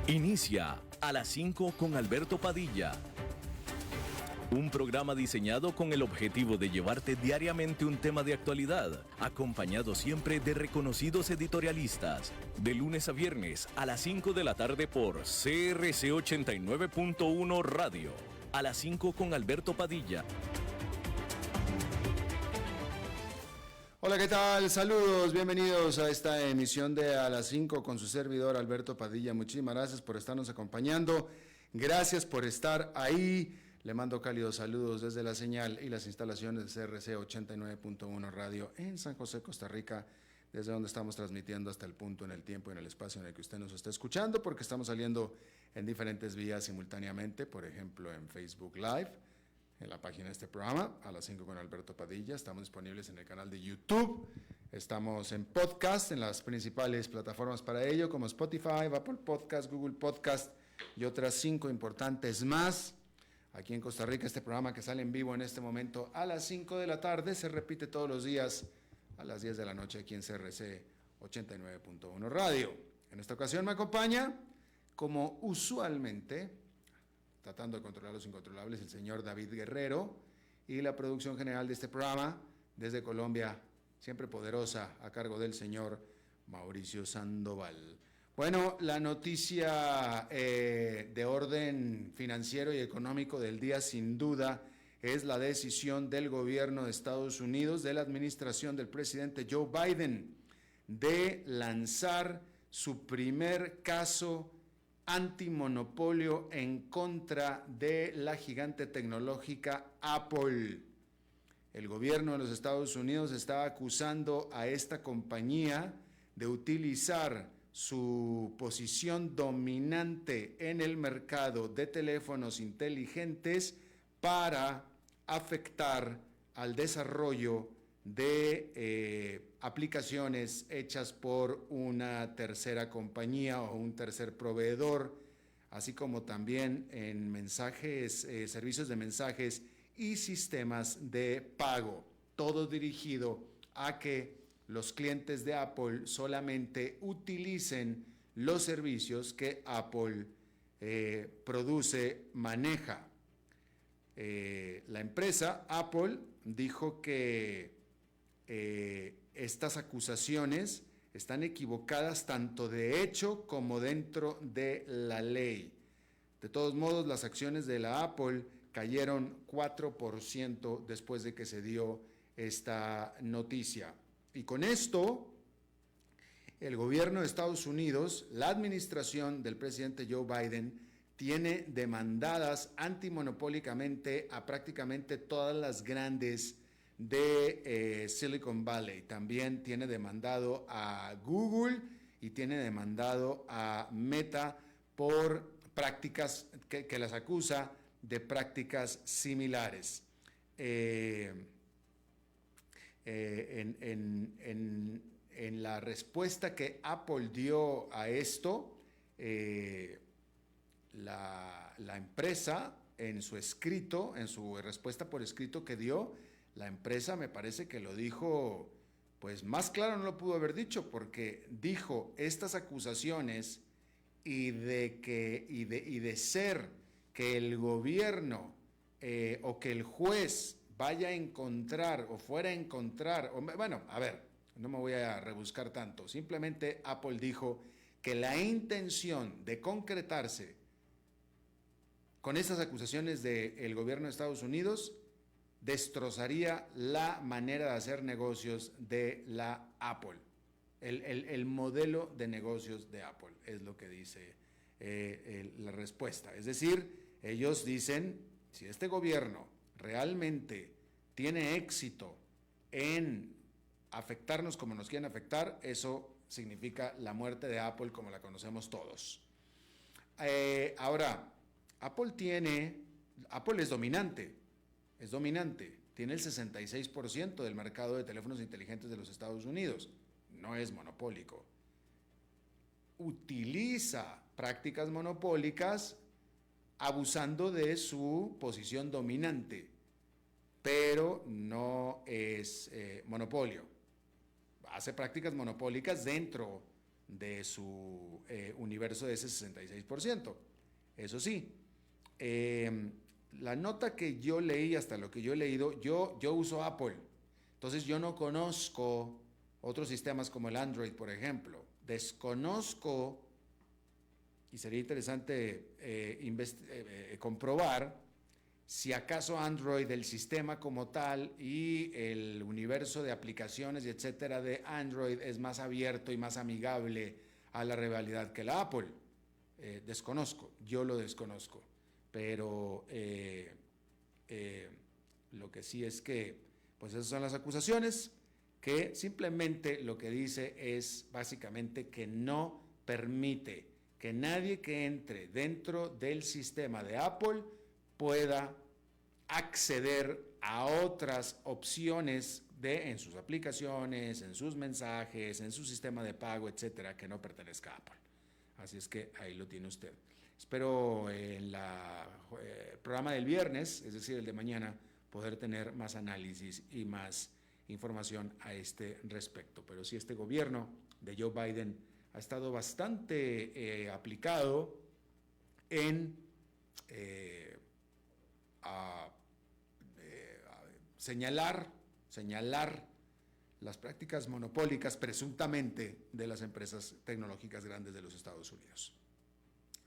Inicia a las 5 con Alberto Padilla. Un programa diseñado con el objetivo de llevarte diariamente un tema de actualidad, acompañado siempre de reconocidos editorialistas. De lunes a viernes a las 5 de la tarde por CRC 89.1 Radio. A las 5 con Alberto Padilla. Hola, ¿qué tal? Saludos, bienvenidos a esta emisión de A las 5 con su servidor Alberto Padilla. Muchísimas gracias por estarnos acompañando, gracias por estar ahí. Le mando cálidos saludos desde la señal y las instalaciones de CRC 89.1 Radio en San José, Costa Rica, desde donde estamos transmitiendo hasta el punto en el tiempo y en el espacio en el que usted nos está escuchando, porque estamos saliendo en diferentes vías simultáneamente, por ejemplo en Facebook Live, en la página de este programa, a las 5 con Alberto Padilla. Estamos disponibles en el canal de YouTube, estamos en podcast, en las principales plataformas para ello, como Spotify, Apple Podcast, Google Podcast y otras 5 importantes más. Aquí en Costa Rica, este programa que sale en vivo en este momento a las 5 de la tarde, se repite todos los días a las 10 de la noche aquí en CRC 89.1 Radio. En esta ocasión me acompaña, como usualmente, tratando de controlar los incontrolables, el señor David Guerrero, y la producción general de este programa desde Colombia, siempre poderosa, a cargo del señor Mauricio Sandoval. Bueno, la noticia de orden financiero y económico del día, sin duda, es la decisión del gobierno de Estados Unidos, de la administración del presidente Joe Biden, de lanzar su primer caso antimonopolio en contra de la gigante tecnológica Apple. El gobierno de los Estados Unidos está acusando a esta compañía de utilizar su posición dominante en el mercado de teléfonos inteligentes para afectar al desarrollo de aplicaciones hechas por una tercera compañía o un tercer proveedor, así como también en mensajes, servicios de mensajes y sistemas de pago, todo dirigido a que los clientes de Apple solamente utilicen los servicios que Apple produce, maneja. La empresa Apple dijo que estas acusaciones están equivocadas tanto de hecho como dentro de la ley. De todos modos, las acciones de la Apple cayeron 4% después de que se dio esta noticia. Y con esto, el gobierno de Estados Unidos, la administración del presidente Joe Biden, tiene demandadas antimonopólicamente a prácticamente todas las grandes de Silicon Valley. También tiene demandado a Google y tiene demandado a Meta por prácticas que las acusa de prácticas similares. En la respuesta que Apple dio a esto, la empresa en su escrito, en su respuesta por escrito que dio, la empresa me parece que lo dijo, pues más claro no lo pudo haber dicho, porque dijo estas acusaciones y de ser que el gobierno o que el juez vaya a encontrar o fuera a encontrar, bueno, a ver, no me voy a rebuscar tanto, simplemente Apple dijo que la intención de concretarse con estas acusaciones del gobierno de Estados Unidos destrozaría la manera de hacer negocios de la Apple, el modelo de negocios de Apple, es lo que dice la respuesta. Es decir, ellos dicen, si este gobierno realmente tiene éxito en afectarnos como nos quieren afectar, eso significa la muerte de Apple como la conocemos todos. Ahora, Apple es dominante, tiene el 66% del mercado de teléfonos inteligentes de los Estados Unidos, no es monopólico. Utiliza prácticas monopólicas abusando de su posición dominante, pero no es monopolio. Hace prácticas monopólicas dentro de su universo de ese 66%. Eso sí, la nota que yo leí, hasta lo que yo he leído, yo uso Apple, entonces yo no conozco otros sistemas como el Android, por ejemplo. Desconozco, y sería interesante comprobar si acaso Android, el sistema como tal y el universo de aplicaciones y etcétera de Android es más abierto y más amigable a la realidad que la Apple. Desconozco, yo lo desconozco, pero lo que sí es que, pues esas son las acusaciones, que simplemente lo que dice es básicamente que no permite que nadie que entre dentro del sistema de Apple pueda acceder a otras opciones en sus aplicaciones, en sus mensajes, en su sistema de pago, etcétera, que no pertenezca a Apple. Así es que ahí lo tiene usted. Espero en el programa del viernes, es decir, el de mañana, poder tener más análisis y más información a este respecto. Pero sí, este gobierno de Joe Biden ha estado bastante aplicado en señalar las prácticas monopólicas presuntamente de las empresas tecnológicas grandes de los Estados Unidos.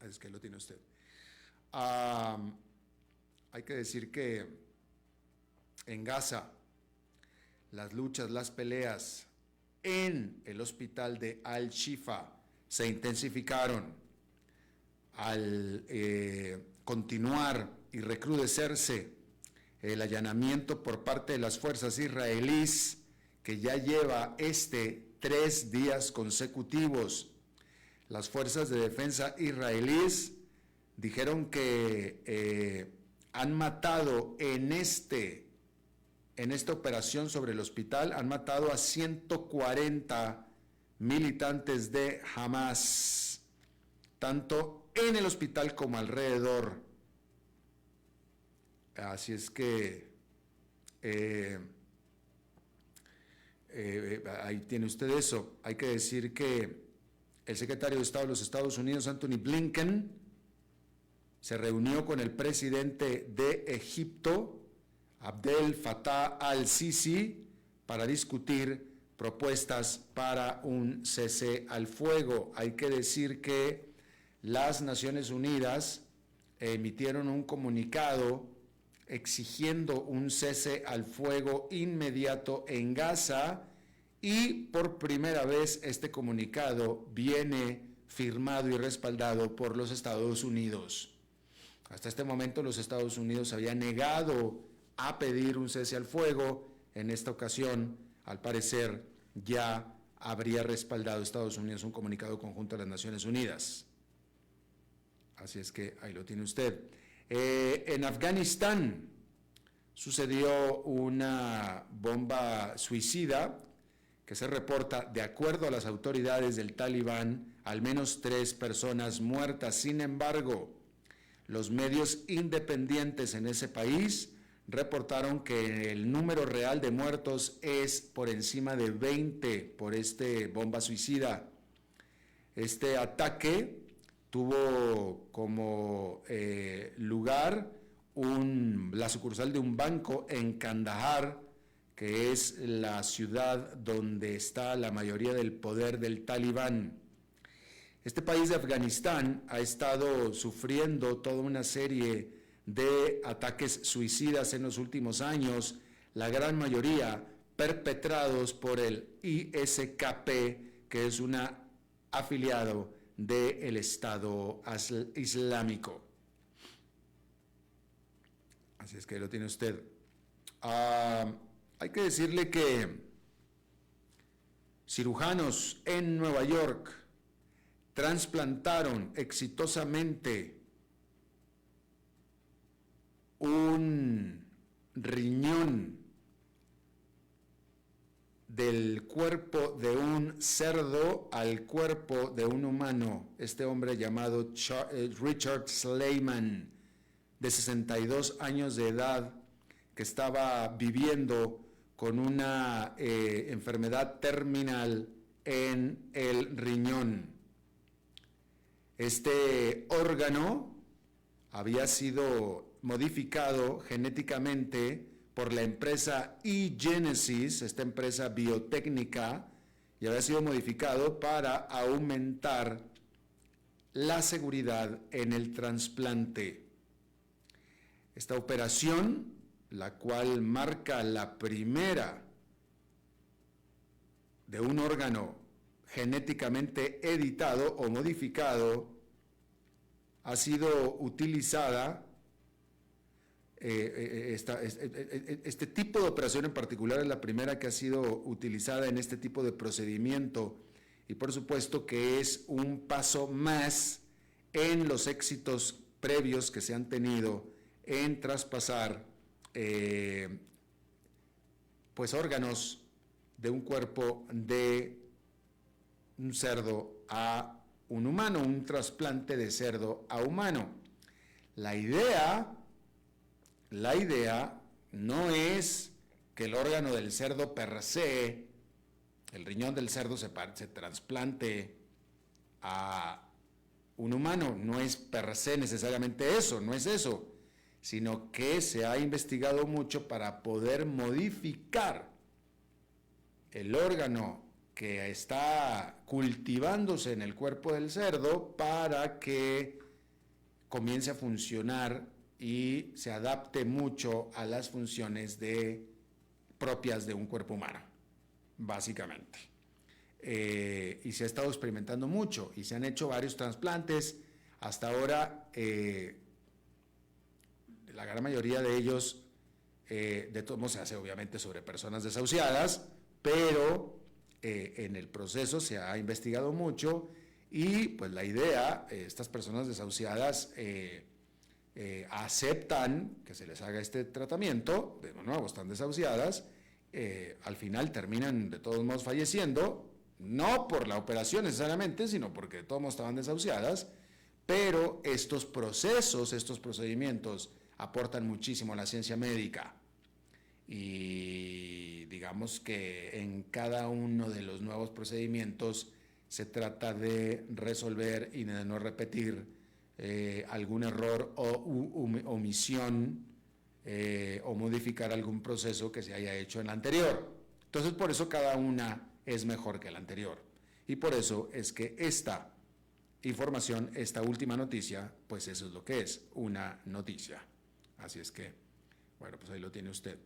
Es que lo tiene usted. Hay que decir que en Gaza las luchas, las peleas en el hospital de Al-Shifa se intensificaron al continuar y recrudecerse el allanamiento por parte de las fuerzas israelíes, que ya lleva 3 días consecutivos. Las fuerzas de defensa israelíes dijeron que han matado en esta operación sobre el hospital, han matado a 140 militantes de Hamas, tanto en el hospital como alrededor. Así es que ahí tiene usted eso. Hay que decir que el secretario de Estado de los Estados Unidos, Anthony Blinken, se reunió con el presidente de Egipto, Abdel Fattah al-Sisi, para discutir propuestas para un cese al fuego. Hay que decir que las Naciones Unidas emitieron un comunicado exigiendo un cese al fuego inmediato en Gaza, y por primera vez este comunicado viene firmado y respaldado por los Estados Unidos. Hasta este momento los Estados Unidos habían negado a pedir un cese al fuego. En esta ocasión, al parecer, ya habría respaldado Estados Unidos un comunicado conjunto de las Naciones Unidas. Así es que ahí lo tiene usted. En Afganistán sucedió una bomba suicida que se reporta, de acuerdo a las autoridades del Talibán, al menos 3 personas muertas. Sin embargo, los medios independientes en ese país reportaron que el número real de muertos es por encima de 20 por bomba suicida. Este ataque tuvo como lugar la sucursal de un banco en Kandahar, que es la ciudad donde está la mayoría del poder del Talibán. Este país de Afganistán ha estado sufriendo toda una serie de ataques suicidas en los últimos años, la gran mayoría perpetrados por el ISKP, que es un afiliado del Estado Islámico. Así es que lo tiene usted. Hay que decirle que cirujanos en Nueva York trasplantaron exitosamente un riñón del cuerpo de un cerdo al cuerpo de un humano. Este hombre llamado Richard Sleiman, de 62 años de edad, que estaba viviendo con una enfermedad terminal en el riñón. Este órgano había sido modificado genéticamente por la empresa eGenesis, esta empresa biotécnica, y había sido modificado para aumentar la seguridad en el trasplante. Esta operación, la cual marca la primera de un órgano genéticamente editado o modificado, ha sido utilizada, este tipo de operación en particular es la primera que ha sido utilizada en este tipo de procedimiento, y por supuesto que es un paso más en los éxitos previos que se han tenido en traspasar pues órganos de un cuerpo de un cerdo a un humano, un trasplante de cerdo a humano. La idea no es que el órgano del cerdo per se, el riñón del cerdo se trasplante a un humano, no es per se necesariamente eso, no es eso, sino que se ha investigado mucho para poder modificar el órgano que está cultivándose en el cuerpo del cerdo para que comience a funcionar y se adapte mucho a las funciones propias de un cuerpo humano, básicamente. Y se ha estado experimentando mucho y se han hecho varios trasplantes. Hasta ahora, la gran mayoría de ellos, de todos modos, se hace obviamente sobre personas desahuciadas, pero en el proceso se ha investigado mucho y pues la idea, estas personas desahuciadas aceptan que se les haga este tratamiento, de nuevo están desahuciadas, al final terminan de todos modos falleciendo, no por la operación necesariamente, sino porque de todos modos estaban desahuciadas, pero estos procesos, estos procedimientos aportan muchísimo a la ciencia médica. Y digamos que en cada uno de los nuevos procedimientos se trata de resolver y de no repetir algún error o omisión o modificar algún proceso que se haya hecho en la anterior. Entonces, por eso cada una es mejor que la anterior. Y por eso es que esta información, esta última noticia, pues eso es lo que es, una noticia. Así es que, bueno, pues ahí lo tiene usted.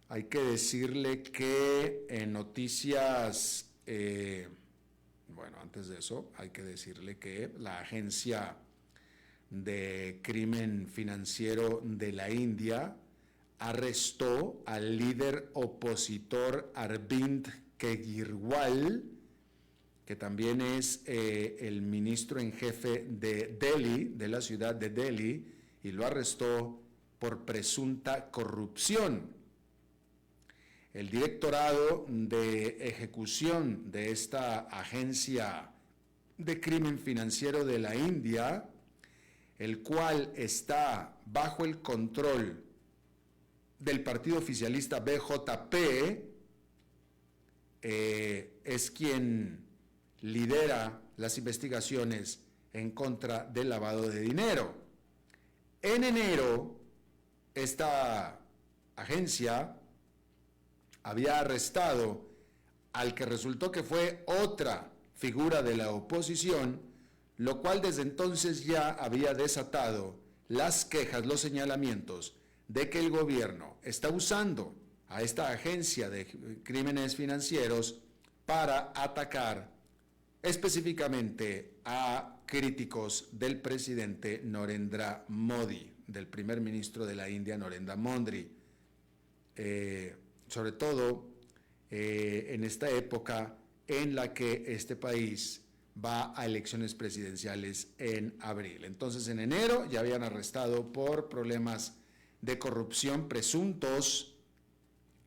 Hay que decirle que en noticias, bueno, antes de eso, hay que decirle que la Agencia de Crimen Financiero de la India arrestó al líder opositor Arvind Kejriwal, que también es el ministro en jefe de Delhi, de la ciudad de Delhi, y lo arrestó por presunta corrupción. El directorado de ejecución de esta agencia de crimen financiero de la India, el cual está bajo el control del partido oficialista BJP, es quien lidera las investigaciones en contra del lavado de dinero. En enero, esta agencia había arrestado al que resultó que fue otra figura de la oposición, lo cual desde entonces ya había desatado las quejas, los señalamientos de que el gobierno está usando a esta agencia de crímenes financieros para atacar específicamente a críticos del presidente Narendra Modi, del primer ministro de la India, Narendra Modi, sobre todo en esta época en la que este país va a elecciones presidenciales en abril. Entonces, en enero ya habían arrestado por problemas de corrupción presuntos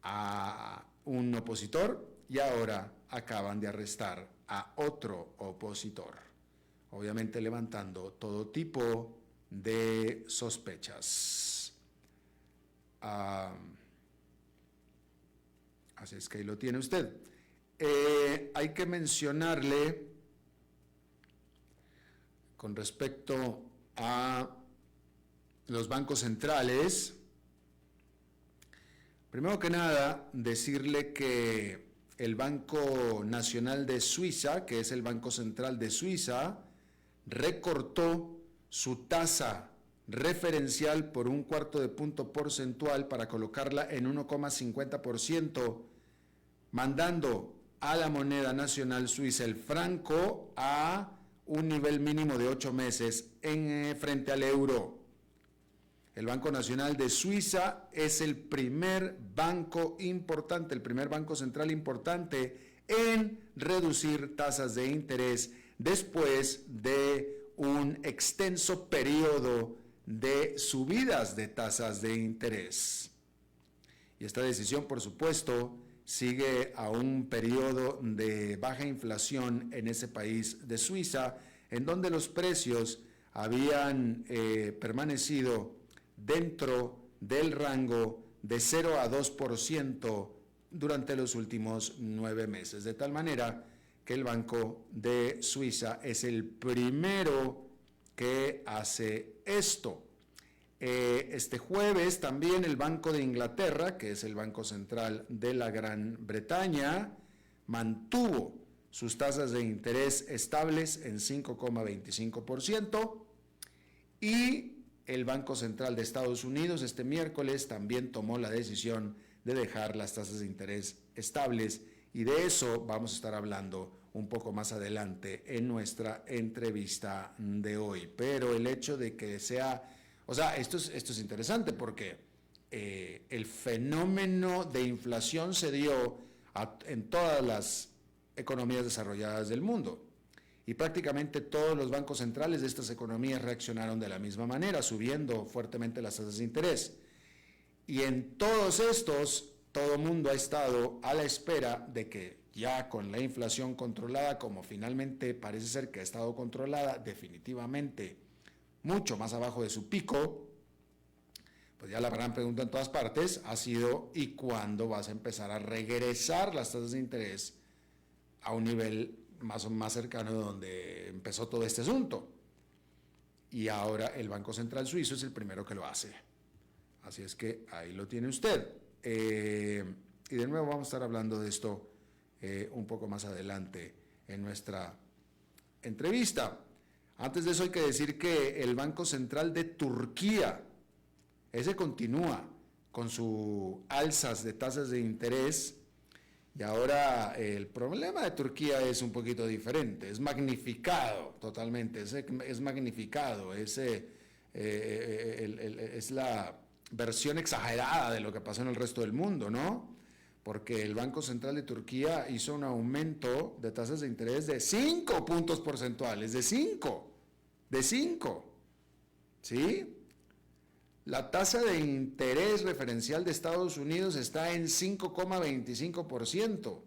a un opositor y ahora acaban de arrestar a otro opositor, obviamente levantando todo tipo de sospechas. Así es que ahí lo tiene usted. Hay que mencionarle con respecto a los bancos centrales, primero que nada, decirle que el Banco Nacional de Suiza, que es el Banco Central de Suiza, recortó su tasa referencial por 1/4 punto porcentual para colocarla en 1,50%, mandando a la moneda nacional suiza, el franco, a un nivel mínimo de 8 meses frente al euro. El Banco Nacional de Suiza es el primer banco importante, el primer banco central importante en reducir tasas de interés después de un extenso periodo de subidas de tasas de interés. Y esta decisión, por supuesto, sigue a un periodo de baja inflación en ese país de Suiza, en donde los precios habían permanecido dentro del rango de 0 a 2% durante los últimos 9 meses, de tal manera que el Banco de Suiza es el primero que hace esto. Este jueves también el Banco de Inglaterra, que es el Banco Central de la Gran Bretaña, mantuvo sus tasas de interés estables en 5,25%, y el Banco Central de Estados Unidos este miércoles también tomó la decisión de dejar las tasas de interés estables, y de eso vamos a estar hablando un poco más adelante en nuestra entrevista de hoy. Pero el hecho de que sea, esto es interesante porque el fenómeno de inflación se dio en todas las economías desarrolladas del mundo, y prácticamente todos los bancos centrales de estas economías reaccionaron de la misma manera, subiendo fuertemente las tasas de interés. Y en todos estos, todo el mundo ha estado a la espera de que ya con la inflación controlada, como finalmente parece ser que ha estado controlada definitivamente mucho más abajo de su pico, pues ya la gran pregunta en todas partes ha sido: ¿y cuándo vas a empezar a regresar las tasas de interés a un nivel más o más cercano de donde empezó todo este asunto? Y ahora el Banco Central Suizo es el primero que lo hace. Así es que ahí lo tiene usted. Y de nuevo vamos a estar hablando de esto un poco más adelante en nuestra entrevista. Antes de eso hay que decir que el Banco Central de Turquía, ese continúa con sus alzas de tasas de interés. Y ahora el problema de Turquía es un poquito diferente, es magnificado totalmente, es magnificado, es la versión exagerada de lo que pasó en el resto del mundo, ¿no? Porque el Banco Central de Turquía hizo un aumento de tasas de interés de 5 puntos porcentuales, de 5, ¿sí? La tasa de interés referencial de Estados Unidos está en 5,25%.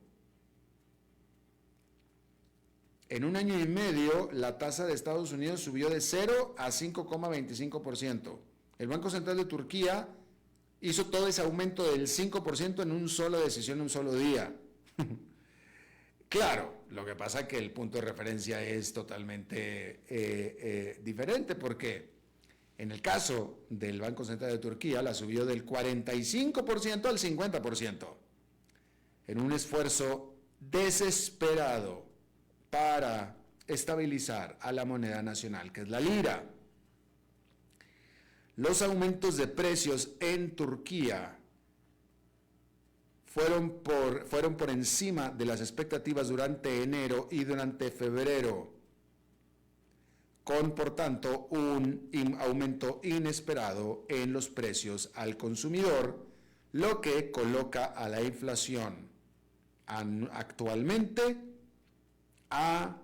En un año y medio, la tasa de Estados Unidos subió de 0 a 5,25%. El Banco Central de Turquía hizo todo ese aumento del 5% en una sola decisión, en un solo día. Claro, lo que pasa es que el punto de referencia es totalmente diferente, porque en el caso del Banco Central de Turquía la subió del 45% al 50%, en un esfuerzo desesperado para estabilizar a la moneda nacional, que es la lira. Los aumentos de precios en Turquía fueron por encima de las expectativas durante enero y durante febrero, con, por tanto, un aumento inesperado en los precios al consumidor, lo que coloca a la inflación actualmente a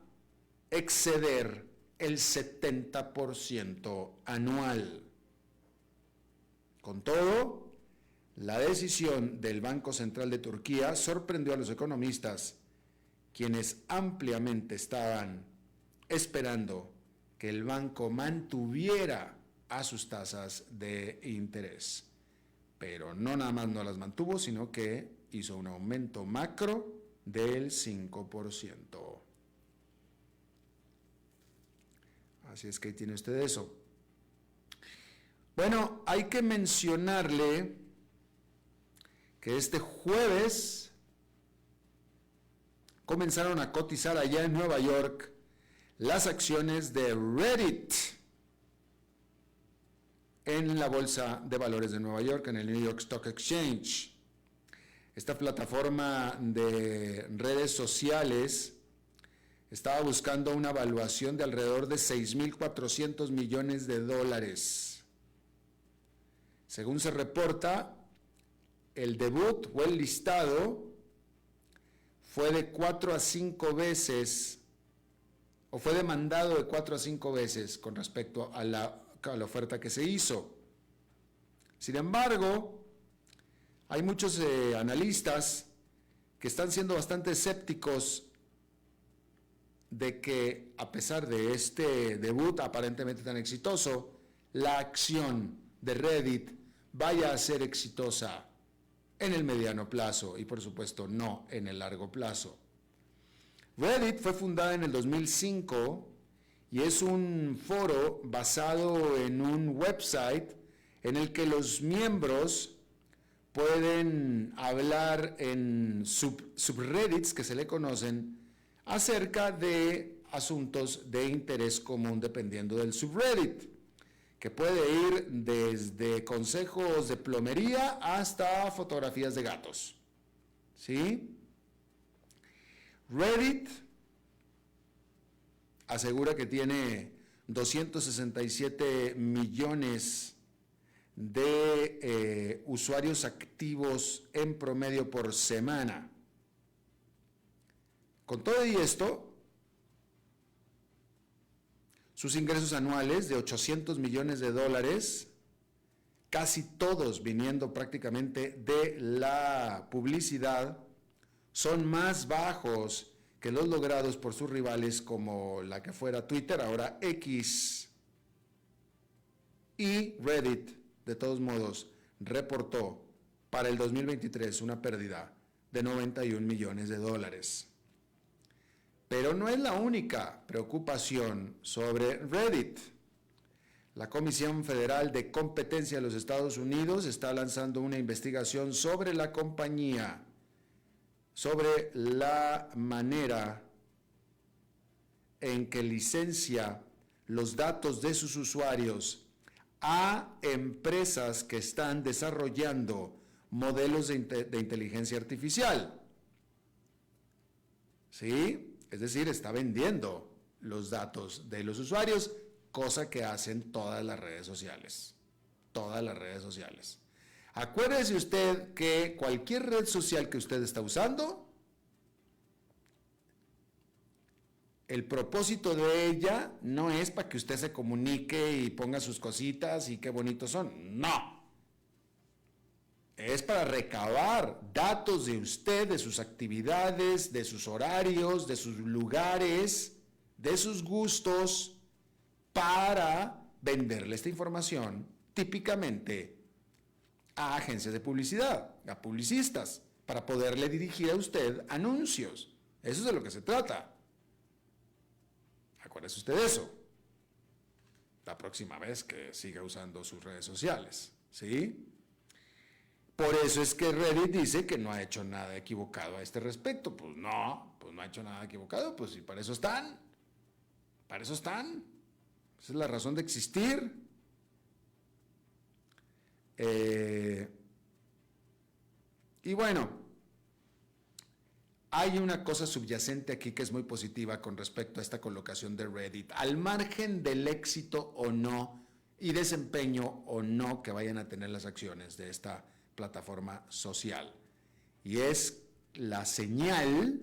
exceder el 70% anual. Con todo, la decisión del Banco Central de Turquía sorprendió a los economistas, quienes ampliamente estaban esperando que el banco mantuviera a sus tasas de interés. Pero no nada más no las mantuvo, sino que hizo un aumento macro del 5%. Así es que ahí tiene usted eso. Bueno, hay que mencionarle que este jueves comenzaron a cotizar allá en Nueva York las acciones de Reddit en la Bolsa de Valores de Nueva York, en el New York Stock Exchange. Esta plataforma de redes sociales estaba buscando una valuación de alrededor de 6.400 millones de dólares. Según se reporta, el debut o el listado fue de 4 a 5 veces, o fue demandado de 4 a 5 veces con respecto a la oferta que se hizo. Sin embargo, hay muchos analistas que están siendo bastante escépticos de que, a pesar de este debut aparentemente tan exitoso, la acción de Reddit vaya a ser exitosa en el mediano plazo y, por supuesto, no en el largo plazo. Reddit fue fundada en el 2005 y es un foro basado en un website en el que los miembros pueden hablar en subreddits que se le conocen acerca de asuntos de interés común dependiendo del subreddit, que puede ir desde consejos de plomería hasta fotografías de gatos. ¿Sí? Reddit asegura que tiene 267 millones de usuarios activos en promedio por semana. Con todo y esto, sus ingresos anuales de 800 millones de dólares, casi todos viniendo prácticamente de la publicidad, son más bajos que los logrados por sus rivales como la que fuera Twitter, ahora X. Y Reddit, de todos modos, reportó para el 2023 una pérdida de 91 millones de dólares. Pero no es la única preocupación sobre Reddit. La Comisión Federal de Competencia de los Estados Unidos está lanzando una investigación sobre la compañía, sobre la manera en que licencia los datos de sus usuarios a empresas que están desarrollando modelos de inteligencia artificial. ¿Sí? Es decir, está vendiendo los datos de los usuarios, cosa que hacen todas las redes sociales. Todas las redes sociales. Acuérdese usted que cualquier red social que usted está usando, el propósito de ella no es para que usted se comunique y ponga sus cositas y qué bonitos son. No. Es para recabar datos de usted, de sus actividades, de sus horarios, de sus lugares, de sus gustos, para venderle esta información típicamente a agencias de publicidad, a publicistas, para poderle dirigir a usted anuncios. Eso es de lo que se trata. Acuérdese usted de eso. La próxima vez que siga usando sus redes sociales, ¿sí? Por eso es que Reddit dice que no ha hecho nada equivocado a este respecto. Pues no ha hecho nada equivocado, pues sí, para eso están. Para eso están. Esa es la razón de existir. Y bueno, hay una cosa subyacente aquí que es muy positiva con respecto a esta colocación de Reddit, al margen del éxito o no y desempeño o no que vayan a tener las acciones de esta plataforma social. Y es la señal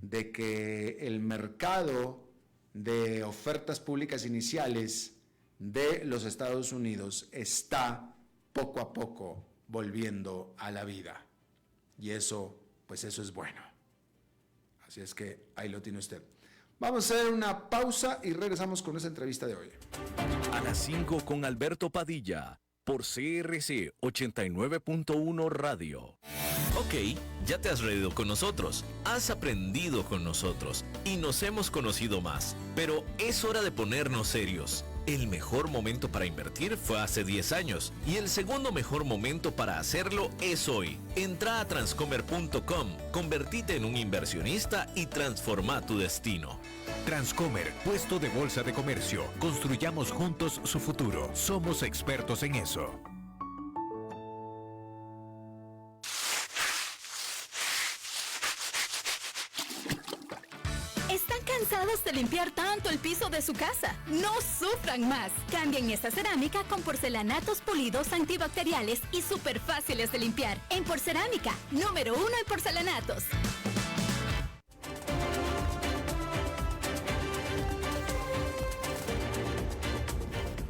de que el mercado de ofertas públicas iniciales de los Estados Unidos está poco a poco volviendo a la vida. Y eso, pues eso es bueno. Así es que ahí lo tiene usted. Vamos a hacer una pausa y regresamos con esa entrevista de hoy. A las 5 con Alberto Padilla, por CRC 89.1 Radio. Ok, ya te has reído con nosotros, has aprendido con nosotros y nos hemos conocido más. Pero es hora de ponernos serios. El mejor momento para invertir fue hace 10 años y el segundo mejor momento para hacerlo es hoy. Entra a transcomer.com, convertite en un inversionista y transforma tu destino. Transcomer, puesto de bolsa de comercio. Construyamos juntos su futuro. Somos expertos en eso. ¿Están cansados de limpiar tanto el piso de su casa? No sufran más. Cambien esta cerámica con porcelanatos pulidos antibacteriales y súper fáciles de limpiar. En Porcerámica, número 1 en porcelanatos.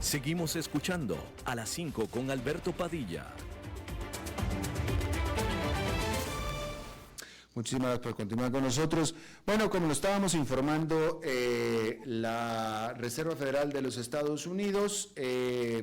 Seguimos escuchando a las 5 con Alberto Padilla. Muchísimas gracias por continuar con nosotros. Bueno, como lo estábamos informando, la Reserva Federal de los Estados Unidos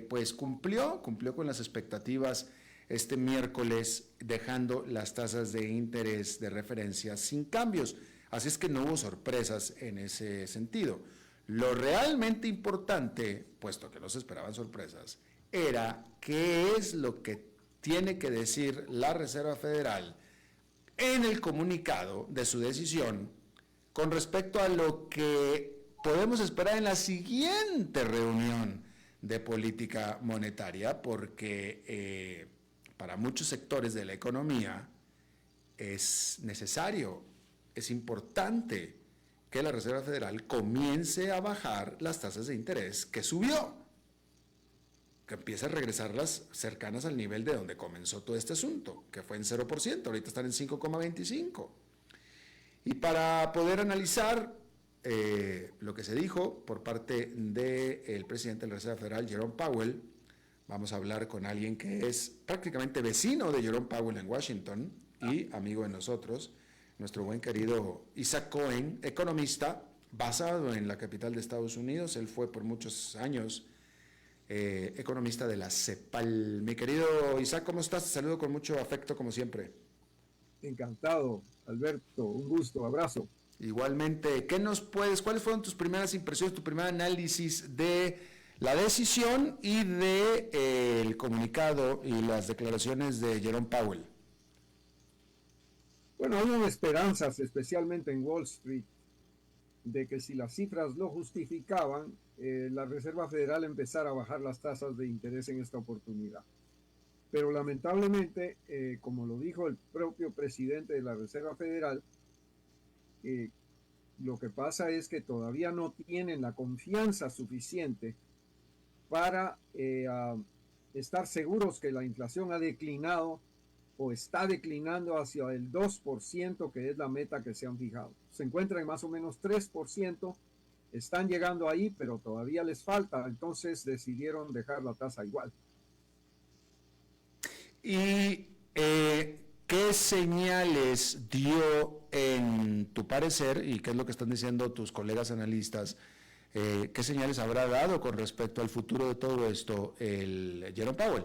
pues cumplió con las expectativas este miércoles, dejando las tasas de interés de referencia sin cambios. Así es que no hubo sorpresas en ese sentido. Lo realmente importante, puesto que no se esperaban sorpresas, era qué es lo que tiene que decir la Reserva Federal en el comunicado de su decisión con respecto a lo que podemos esperar en la siguiente reunión de política monetaria, porque para muchos sectores de la economía es necesario, es importante que la Reserva Federal comience a bajar las tasas de interés que subió, que empiece a regresarlas cercanas al nivel de donde comenzó todo este asunto, que fue en 0%, ahorita están en 5,25%. Y para poder analizar lo que se dijo por parte del presidente de la Reserva Federal, Jerome Powell, vamos a hablar con alguien que es prácticamente vecino de Jerome Powell en Washington y amigo de nosotros, nuestro buen querido Isaac Cohen, economista, basado en la capital de Estados Unidos. Él fue por muchos años economista de la CEPAL. Mi querido Isaac, ¿cómo estás? Te saludo con mucho afecto, como siempre. Encantado, Alberto, un gusto, abrazo. Igualmente, ¿cuáles fueron tus primeras impresiones, tu primer análisis de la decisión y de el comunicado y las declaraciones de Jerome Powell? Bueno, hubo esperanzas, especialmente en Wall Street, de que si las cifras lo justificaban, la Reserva Federal empezara a bajar las tasas de interés en esta oportunidad. Pero lamentablemente, como lo dijo el propio presidente de la Reserva Federal, lo que pasa es que todavía no tienen la confianza suficiente para estar seguros que la inflación ha declinado o está declinando hacia el 2%, que es la meta que se han fijado. Se encuentra en más o menos 3%, están llegando ahí, pero todavía les falta, entonces decidieron dejar la tasa igual. ¿Y qué señales dio, en tu parecer, y qué es lo que están diciendo tus colegas analistas, qué señales habrá dado con respecto al futuro de todo esto el Jerome Powell?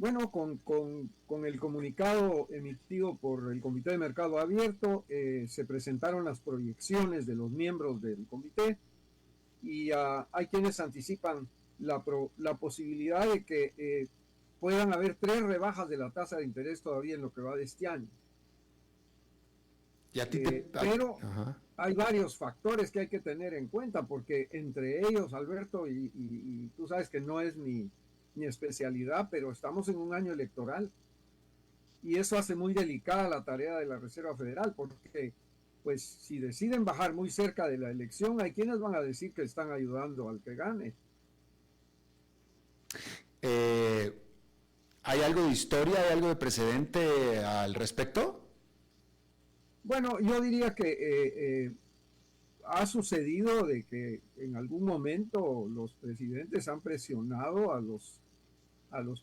Bueno, con el comunicado emitido por el Comité de Mercado Abierto, se presentaron las proyecciones de los miembros del comité y hay quienes anticipan la posibilidad de que puedan haber 3 rebajas de la tasa de interés todavía en lo que va de este año. ¿Y a ti pero hay varios factores que hay que tener en cuenta, porque entre ellos, Alberto, y tú sabes que no es mi especialidad, pero estamos en un año electoral y eso hace muy delicada la tarea de la Reserva Federal, porque pues si deciden bajar muy cerca de la elección, hay quienes van a decir que están ayudando al que gane. ¿Hay algo de historia, hay algo de precedente al respecto? Bueno, yo diría que ha sucedido de que en algún momento los presidentes han presionado a los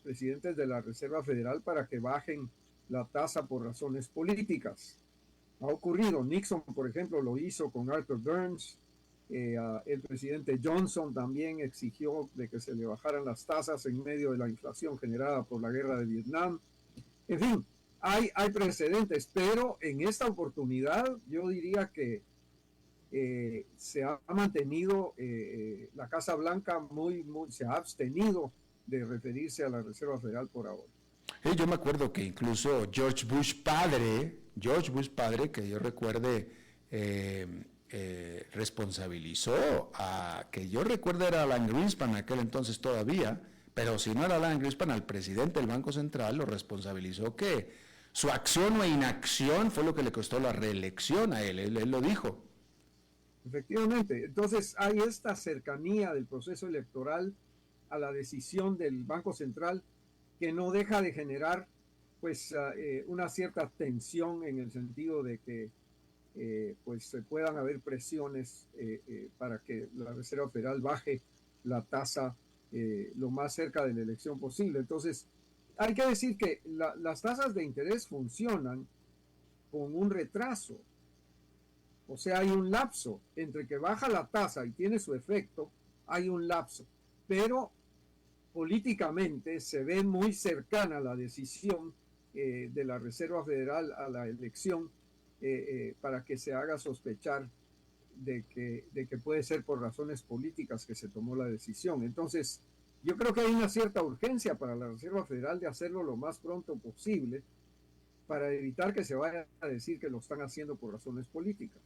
presidentes de la Reserva Federal para que bajen la tasa por razones políticas. Ha ocurrido, Nixon, por ejemplo, lo hizo con Arthur Burns, El presidente Johnson también exigió de que se le bajaran las tasas en medio de la inflación generada por la guerra de Vietnam. En fin, hay precedentes, pero en esta oportunidad yo diría que se ha mantenido la Casa Blanca se ha abstenido de referirse a la Reserva Federal por ahora. Yo me acuerdo que incluso George Bush padre, que yo recuerde, responsabilizó a, que yo recuerdo era Alan Greenspan en aquel entonces todavía, pero si no era Alan Greenspan, al presidente del Banco Central lo responsabilizó que su acción o inacción fue lo que le costó la reelección a él lo dijo. Efectivamente, entonces hay esta cercanía del proceso electoral a la decisión del Banco Central que no deja de generar pues una cierta tensión en el sentido de que pues puedan haber presiones para que la Reserva Federal baje la tasa lo más cerca de la elección posible. Entonces, hay que decir que las tasas de interés funcionan con un retraso. O sea, hay un lapso entre que baja la tasa y tiene su efecto, hay un lapso. Pero políticamente se ve muy cercana la decisión de la Reserva Federal a la elección para que se haga sospechar de que puede ser por razones políticas que se tomó la decisión. Entonces, yo creo que hay una cierta urgencia para la Reserva Federal de hacerlo lo más pronto posible para evitar que se vaya a decir que lo están haciendo por razones políticas.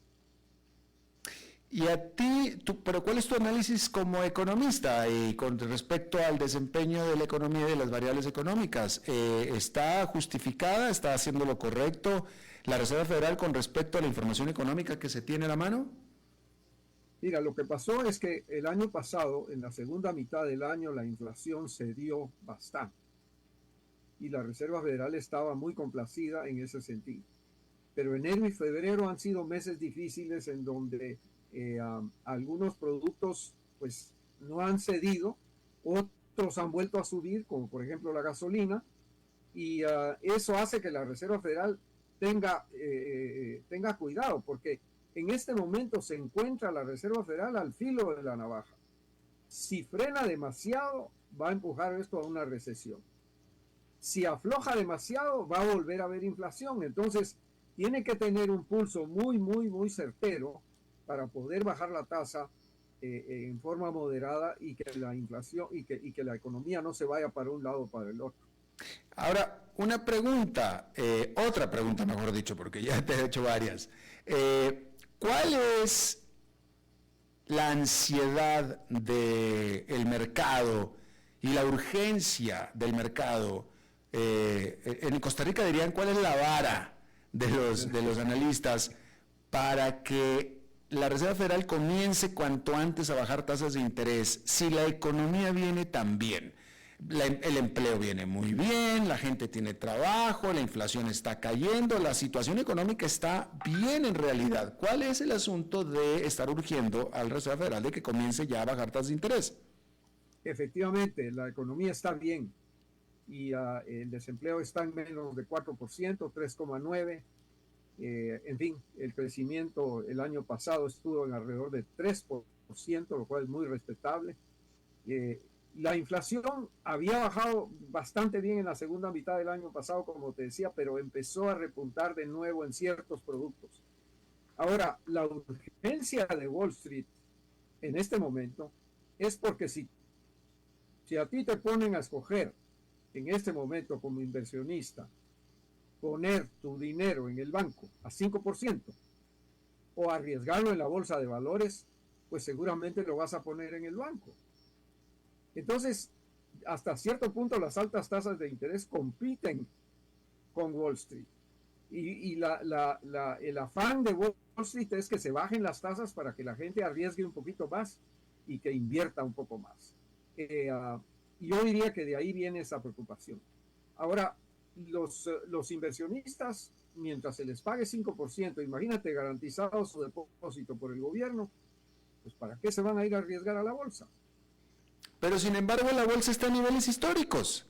Y a ti, pero ¿cuál es tu análisis como economista y con respecto al desempeño de la economía y de las variables económicas? ¿Está justificada, está haciendo lo correcto la Reserva Federal con respecto a la información económica que se tiene a la mano? Mira, lo que pasó es que el año pasado, en la segunda mitad del año, la inflación se dio bastante. Y la Reserva Federal estaba muy complacida en ese sentido. Pero enero y febrero han sido meses difíciles en donde algunos productos pues no han cedido, otros han vuelto a subir, como por ejemplo la gasolina, y eso hace que la Reserva Federal tenga cuidado, porque en este momento se encuentra la Reserva Federal al filo de la navaja. Si frena demasiado, va a empujar esto a una recesión. Si afloja demasiado, va a volver a haber inflación. Entonces, tiene que tener un pulso muy, muy, muy certero para poder bajar la tasa en forma moderada y que la inflación y que la economía no se vaya para un lado o para el otro. Ahora, una pregunta, otra pregunta mejor dicho, porque ya te he hecho varias. ¿Cuál es la ansiedad del mercado y la urgencia del mercado? En Costa Rica dirían, ¿cuál es la vara de los analistas para que la Reserva Federal comience cuanto antes a bajar tasas de interés? Si la economía viene tan bien, el empleo viene muy bien, la gente tiene trabajo, la inflación está cayendo, la situación económica está bien en realidad. ¿Cuál es el asunto de estar urgiendo al Reserva Federal de que comience ya a bajar tasas de interés? Efectivamente, la economía está bien y el desempleo está en menos de 4%, 3,9%. En fin, el crecimiento el año pasado estuvo en alrededor de 3%, lo cual es muy respetable. La inflación había bajado bastante bien en la segunda mitad del año pasado, como te decía, pero empezó a repuntar de nuevo en ciertos productos. Ahora, la urgencia de Wall Street en este momento es porque si a ti te ponen a escoger en este momento como inversionista, poner tu dinero en el banco a 5% o arriesgarlo en la bolsa de valores, pues seguramente lo vas a poner en el banco. Entonces, hasta cierto punto las altas tasas de interés compiten con Wall Street. Y el afán de Wall Street es que se bajen las tasas para que la gente arriesgue un poquito más y que invierta un poco más. Yo diría que de ahí viene esa preocupación. Ahora, los inversionistas, mientras se les pague 5%, imagínate, garantizado su depósito por el gobierno, pues ¿para qué se van a ir a arriesgar a la bolsa? Pero sin embargo la bolsa está a niveles históricos.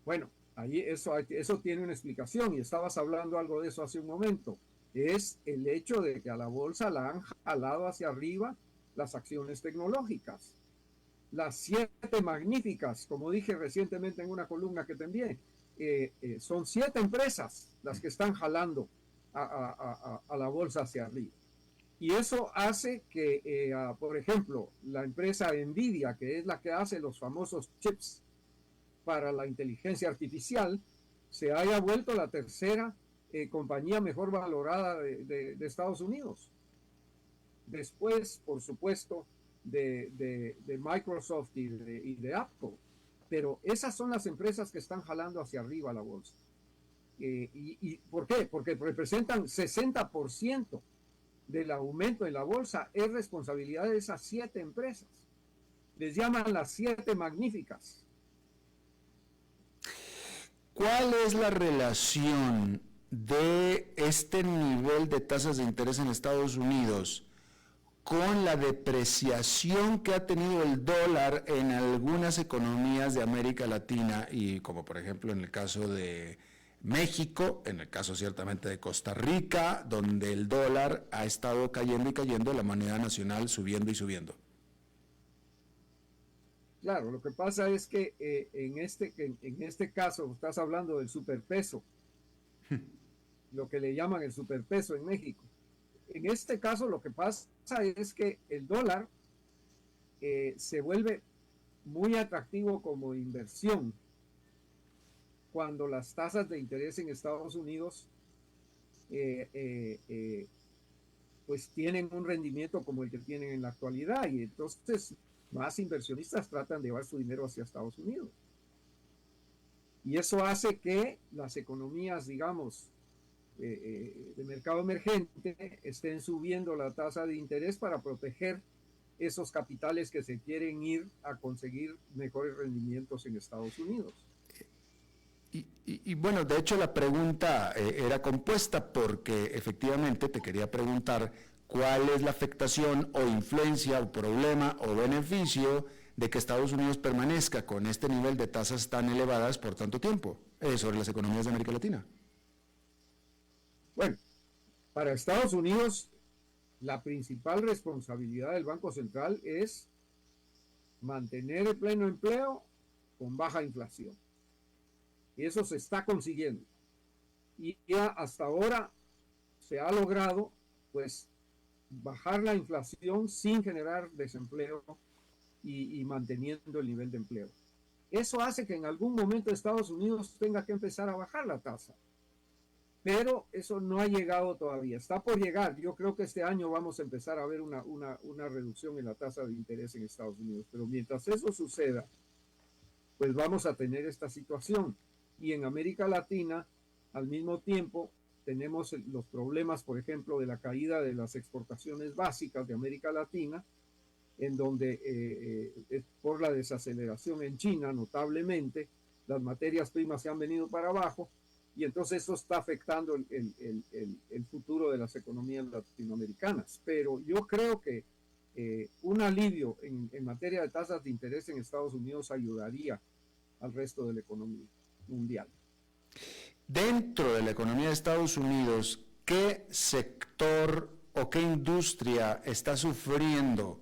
Bueno, ahí eso tiene una explicación y estabas hablando algo de eso hace un momento. es el hecho de que a la bolsa la han jalado hacia arriba las acciones tecnológicas. Las 7 magníficas, como dije recientemente en una columna que te envié, son 7 empresas las que están jalando a la bolsa hacia arriba. Y eso hace que, por ejemplo, la empresa Nvidia, que es la que hace los famosos chips para la inteligencia artificial, se haya vuelto la tercera compañía mejor valorada de Estados Unidos. Después, por supuesto, de Microsoft y de Apple. Pero esas son las empresas que están jalando hacia arriba la bolsa. ¿Y por qué? Porque representan 60% del aumento en la bolsa, es responsabilidad de esas 7 empresas. Les llaman las 7 magníficas. ¿Cuál es la relación de este nivel de tasas de interés en Estados Unidos con la depreciación que ha tenido el dólar en algunas economías de América Latina, y como por ejemplo en el caso de México, en el caso ciertamente de Costa Rica, donde el dólar ha estado cayendo y cayendo, la moneda nacional subiendo y subiendo? Claro, lo que pasa es que en este caso estás hablando del superpeso, lo que le llaman el superpeso en México. En este caso lo que pasa es que el dólar se vuelve muy atractivo como inversión cuando las tasas de interés en Estados Unidos pues tienen un rendimiento como el que tienen en la actualidad, y entonces más inversionistas tratan de llevar su dinero hacia Estados Unidos. Y eso hace que las economías, digamos, de mercado emergente estén subiendo la tasa de interés para proteger esos capitales que se quieren ir a conseguir mejores rendimientos en Estados Unidos. Y bueno, de hecho la pregunta era compuesta porque efectivamente te quería preguntar cuál es la afectación o influencia o problema o beneficio de que Estados Unidos permanezca con este nivel de tasas tan elevadas por tanto tiempo sobre las economías de América Latina. Bueno, para Estados Unidos la principal responsabilidad del Banco Central es mantener el pleno empleo con baja inflación. Y eso se está consiguiendo. Y ya hasta ahora se ha logrado, pues, bajar la inflación sin generar desempleo y manteniendo el nivel de empleo. Eso hace que en algún momento Estados Unidos tenga que empezar a bajar la tasa. Pero eso no ha llegado todavía. Está por llegar. Yo creo que este año vamos a empezar a ver una reducción en la tasa de interés en Estados Unidos. Pero mientras eso suceda, pues vamos a tener esta situación. Y en América Latina, al mismo tiempo, tenemos los problemas, por ejemplo, de la caída de las exportaciones básicas de América Latina, en donde por la desaceleración en China, notablemente, las materias primas se han venido para abajo, y entonces eso está afectando el futuro de las economías latinoamericanas. Pero yo creo que un alivio en materia de tasas de interés en Estados Unidos ayudaría al resto de la economía mundial. Dentro de la economía de Estados Unidos, ¿qué sector o qué industria está sufriendo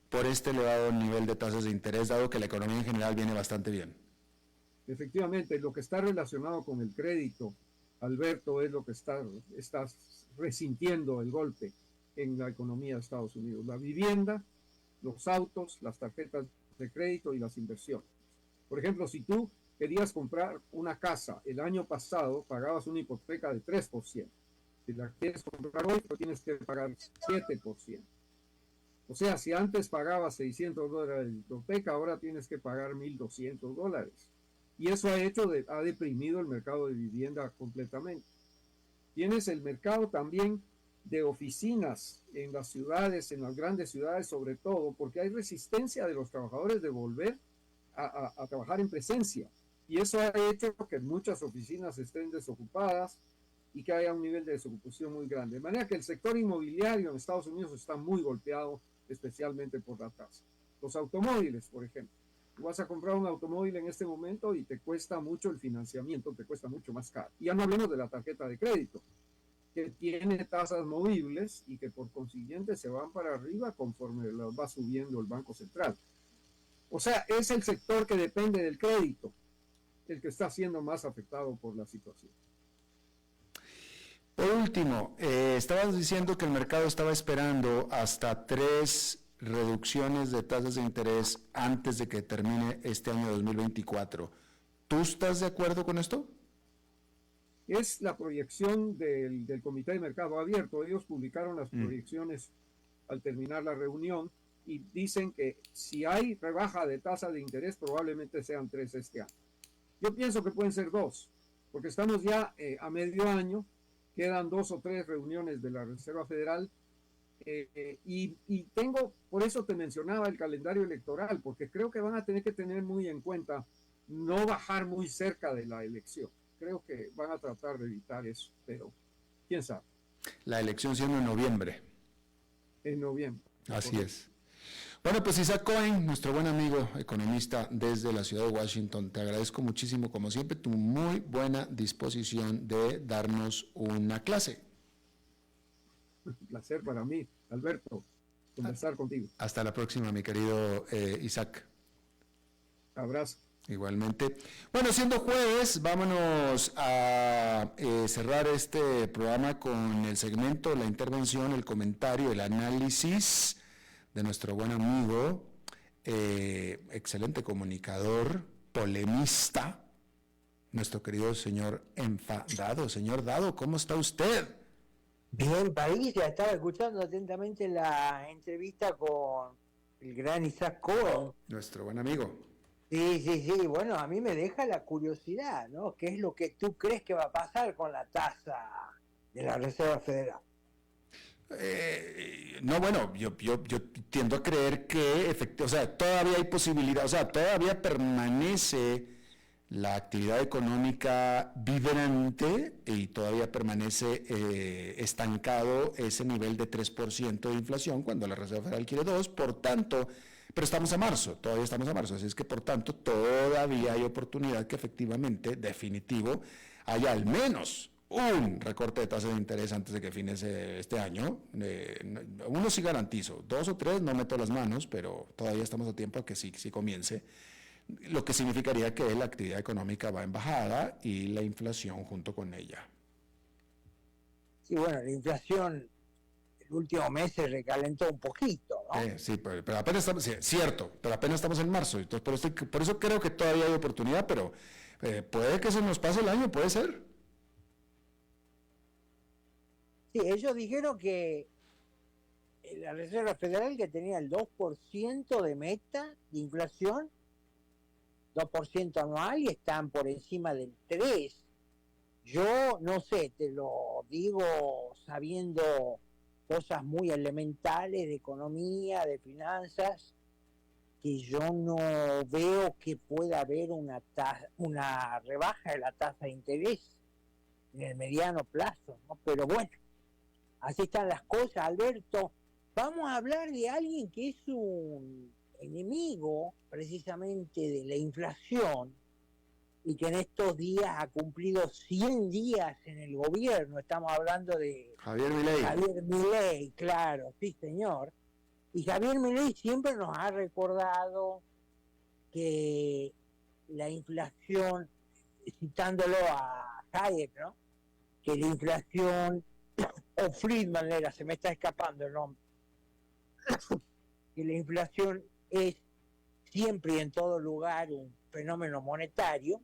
por este elevado nivel de tasas de interés, dado que la economía en general viene bastante bien? Efectivamente, lo que está relacionado con el crédito, Alberto, es lo que está resintiendo el golpe en la economía de Estados Unidos. La vivienda, los autos, las tarjetas de crédito y las inversiones. Por ejemplo, si tú querías comprar una casa el año pasado, pagabas una hipoteca de 3%. Si la quieres comprar hoy, pues tienes que pagar 7%. O sea, si antes pagabas $600 de hipoteca, ahora tienes que pagar $1,200. Y eso ha deprimido el mercado de vivienda completamente. Tienes el mercado también de oficinas en las ciudades, en las grandes ciudades sobre todo, porque hay resistencia de los trabajadores de volver a trabajar en presencia. Y eso ha hecho que muchas oficinas estén desocupadas y que haya un nivel de desocupación muy grande. De manera que el sector inmobiliario en Estados Unidos está muy golpeado, especialmente por la tasa. Los automóviles, por ejemplo. Tú vas a comprar un automóvil en este momento y te cuesta mucho el financiamiento, te cuesta mucho más caro. Y ya no hablemos de la tarjeta de crédito, que tiene tasas movibles y que por consiguiente se van para arriba conforme las va subiendo el Banco Central. O sea, es el sector que depende del crédito el que está siendo más afectado por la situación. Por último, estabas diciendo que el mercado estaba esperando hasta 3 reducciones de tasas de interés antes de que termine este año 2024. ¿Tú estás de acuerdo con esto? Es la proyección del Comité de Mercado Abierto. Ellos publicaron las proyecciones al terminar la reunión y dicen que si hay rebaja de tasa de interés, probablemente sean 3 este año. Yo pienso que pueden ser 2, porque estamos ya a medio año, quedan 2 o 3 reuniones de la Reserva Federal, y por eso te mencionaba el calendario electoral, porque creo que van a tener que tener muy en cuenta no bajar muy cerca de la elección. Creo que van a tratar de evitar eso, pero quién sabe. La elección siendo en noviembre. En noviembre. Así es. Bueno, pues Isaac Cohen, nuestro buen amigo economista desde la ciudad de Washington, te agradezco muchísimo, como siempre, tu muy buena disposición de darnos una clase. Un placer para mí, Alberto, conversar contigo. Hasta la próxima, mi querido Isaac. Abrazo. Igualmente. Bueno, siendo jueves, vámonos a cerrar este programa con el segmento, la intervención, el comentario, el análisis de nuestro buen amigo, excelente comunicador, polemista, nuestro querido señor Enfadado. Señor Dado, ¿cómo está usted? Bien, país, ya estaba escuchando atentamente la entrevista con el gran Isaac Cohen. Nuestro buen amigo. Sí, bueno, a mí me deja la curiosidad, ¿no? ¿Qué es lo que tú crees que va a pasar con la tasa de la Reserva Federal? No, bueno, yo tiendo a creer que todavía hay posibilidad, todavía permanece la actividad económica vibrante y todavía permanece estancado ese nivel de 3% de inflación cuando la Reserva Federal quiere 2%, por tanto, pero todavía estamos a marzo, así es que por tanto todavía hay oportunidad que efectivamente, definitivo, haya al menos un recorte de tasa de interés antes de que finece este año. Uno sí garantizo, 2 o 3 no meto las manos, pero todavía estamos a tiempo a que sí comience, lo que significaría que la actividad económica va en bajada y la inflación junto con ella. Sí, bueno, la inflación el último mes se recalentó un poquito, ¿no? Sí, pero apenas estamos, cierto, pero apenas estamos en marzo, entonces por eso creo que todavía hay oportunidad, pero puede que se nos pase el año, puede ser. Sí, ellos dijeron que la Reserva Federal, que tenía el 2% de meta de inflación, 2% anual, y están por encima del 3%. Yo no sé, te lo digo sabiendo cosas muy elementales de economía, de finanzas, que yo no veo que pueda haber una rebaja de la tasa de interés en el mediano plazo, ¿no? Pero bueno, así están las cosas, Alberto. Vamos a hablar de alguien que es un enemigo precisamente de la inflación y que en estos días ha cumplido 100 días en el gobierno. Estamos hablando de Javier Milei. Javier Milei, claro, sí señor. Y Javier Milei siempre nos ha recordado que la inflación, citándolo a Hayek, ¿no? Que la inflación, o Friedman era, se me está escapando el nombre, que la inflación es siempre y en todo lugar un fenómeno monetario.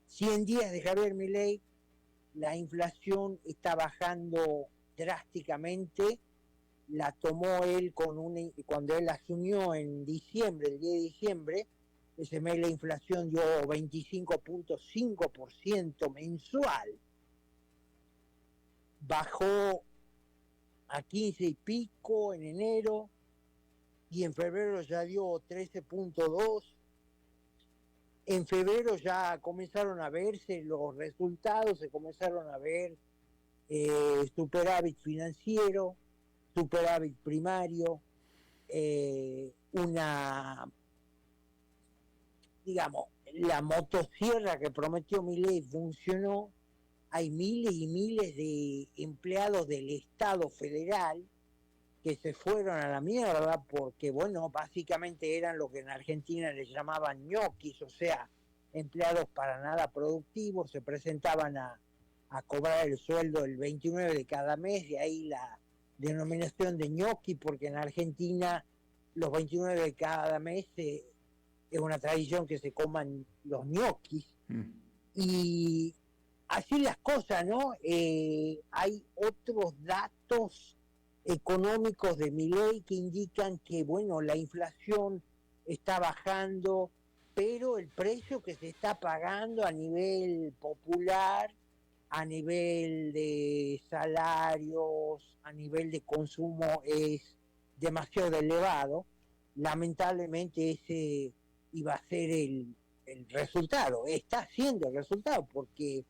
100 días de Javier Milei, la inflación está bajando drásticamente. La tomó él cuando él asumió en diciembre, el 10 de diciembre, ese mes la inflación dio 25.5% mensual. Bajó a 15 y pico en enero y en febrero ya dio 13.2. En febrero ya comenzaron a verse los resultados, se comenzaron a ver superávit financiero, superávit primario, la motosierra que prometió Milei funcionó, hay miles y miles de empleados del Estado federal que se fueron a la mierda porque, bueno, básicamente eran lo que en Argentina les llamaban ñoquis, o sea, empleados para nada productivos, se presentaban a cobrar el sueldo el 29 de cada mes, de ahí la denominación de ñoqui, porque en Argentina los 29 de cada mes es una tradición que se coman los ñoquis. Y así las cosas, ¿no? Hay otros datos económicos de Milei que indican que, bueno, la inflación está bajando, pero el precio que se está pagando a nivel popular, a nivel de salarios, a nivel de consumo es demasiado elevado. Lamentablemente ese iba a ser el resultado, está siendo el resultado, porque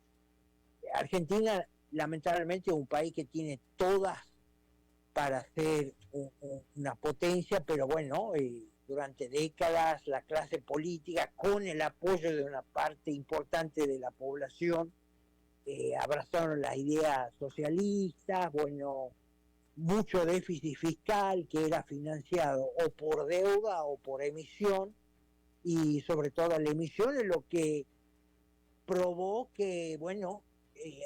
Argentina lamentablemente es un país que tiene todas para ser una potencia, pero bueno, durante décadas la clase política, con el apoyo de una parte importante de la población, abrazaron las ideas socialistas, bueno, mucho déficit fiscal que era financiado o por deuda o por emisión, y sobre todo la emisión es lo que probó que, bueno,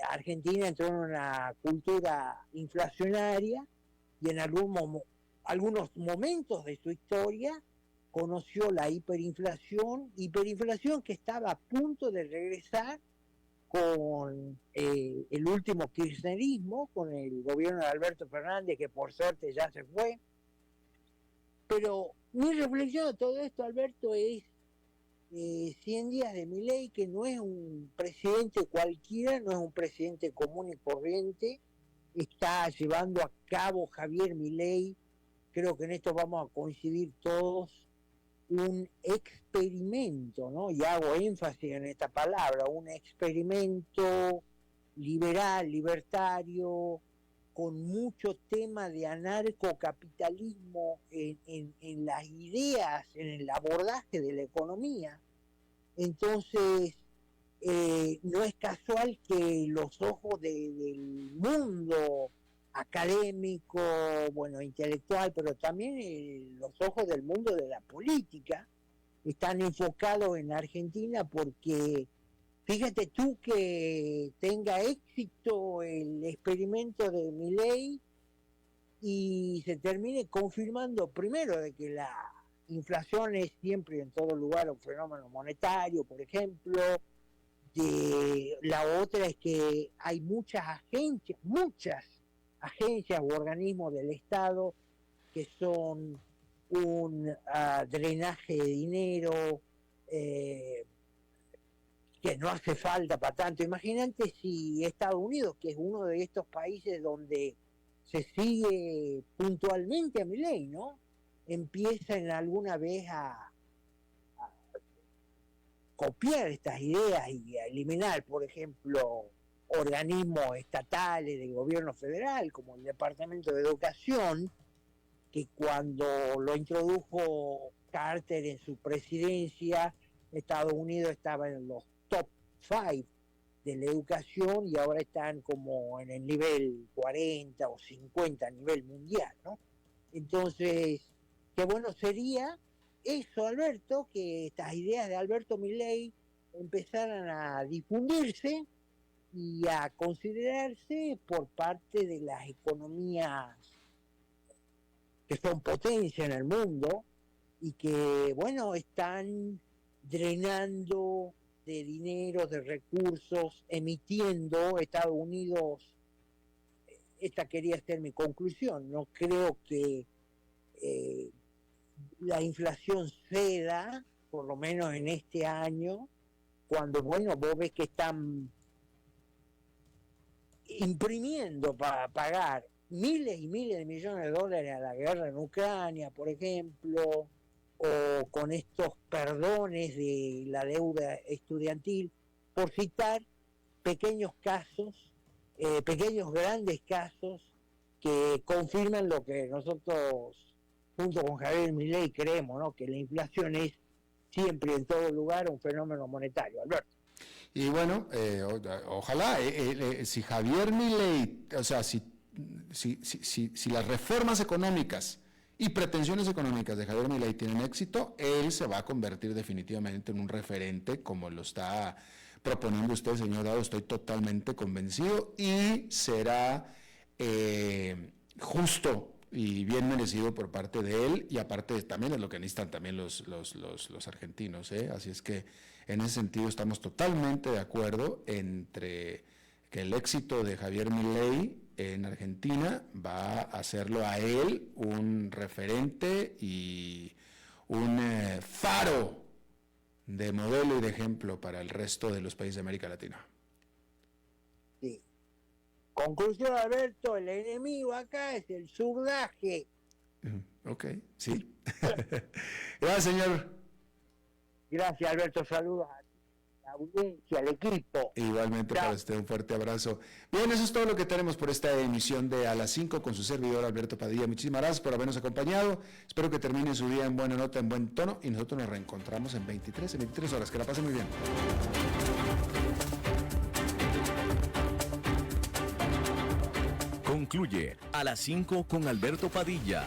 Argentina entró en una cultura inflacionaria y en algunos momentos de su historia conoció la hiperinflación que estaba a punto de regresar con el último kirchnerismo, con el gobierno de Alberto Fernández, que por suerte ya se fue. Pero mi reflexión de todo esto, Alberto, es 100 días de Milei, que no es un presidente cualquiera, no es un presidente común y corriente, está llevando a cabo Javier Milei, creo que en esto vamos a coincidir todos, un experimento, ¿no? Y hago énfasis en esta palabra, un experimento liberal, libertario, con mucho tema de anarcocapitalismo en las ideas, en el abordaje de la economía. Entonces, no es casual que los ojos del mundo académico, bueno, intelectual, pero también los ojos del mundo de la política están enfocados en Argentina, porque fíjate tú que tenga éxito el experimento de Milei y se termine confirmando, primero, de que la inflación es siempre en todo lugar un fenómeno monetario, por ejemplo. La otra es que hay muchas agencias o organismos del Estado que son un drenaje de dinero que no hace falta para tanto. Imagínate si Estados Unidos, que es uno de estos países donde se sigue puntualmente a Milei, ¿no?, empieza en alguna vez a copiar estas ideas y a eliminar, por ejemplo, organismos estatales del gobierno federal, como el Departamento de Educación, que cuando lo introdujo Carter en su presidencia, Estados Unidos estaba en los top 5 de la educación y ahora están como en el nivel 40 o 50 a nivel mundial, ¿no? Entonces, qué bueno sería eso, Alberto, que estas ideas de Alberto Milei empezaran a difundirse y a considerarse por parte de las economías que son potencia en el mundo y que, bueno, están drenando de dinero, de recursos, emitiendo. Estados Unidos, esta quería ser mi conclusión, no creo que la inflación ceda, por lo menos en este año, cuando, bueno, vos ves que están imprimiendo para pagar miles y miles de millones de dólares a la guerra en Ucrania, por ejemplo, o con estos perdones de la deuda estudiantil, por citar pequeños casos, grandes casos, que confirman lo que nosotros, junto con Javier Milei, creemos, ¿no?, que la inflación es siempre en todo lugar un fenómeno monetario. Alberto. Y bueno, ojalá, si Javier Milei, o sea, si las reformas económicas y pretensiones económicas de Javier Milei tienen éxito, él se va a convertir definitivamente en un referente, como lo está proponiendo usted, señor Dado, estoy totalmente convencido, y será justo y bien merecido por parte de él, y aparte también es lo que necesitan también los argentinos, así es que en ese sentido estamos totalmente de acuerdo entre que el éxito de Javier Milei en Argentina va a hacerlo a él un referente y un faro de modelo y de ejemplo para el resto de los países de América Latina. Sí. Conclusión, Alberto, el enemigo acá es el surdaje. Ok, sí. Gracias, señor. Gracias, Alberto. Saludos a la audiencia, al equipo. Igualmente para usted, un fuerte abrazo. Bien, eso es todo lo que tenemos por esta emisión de A las 5 con su servidor Alberto Padilla. Muchísimas gracias por habernos acompañado. Espero que termine su día en buena nota, en buen tono, y nosotros nos reencontramos en 23 horas. Que la pasen muy bien. Concluye A las 5 con Alberto Padilla.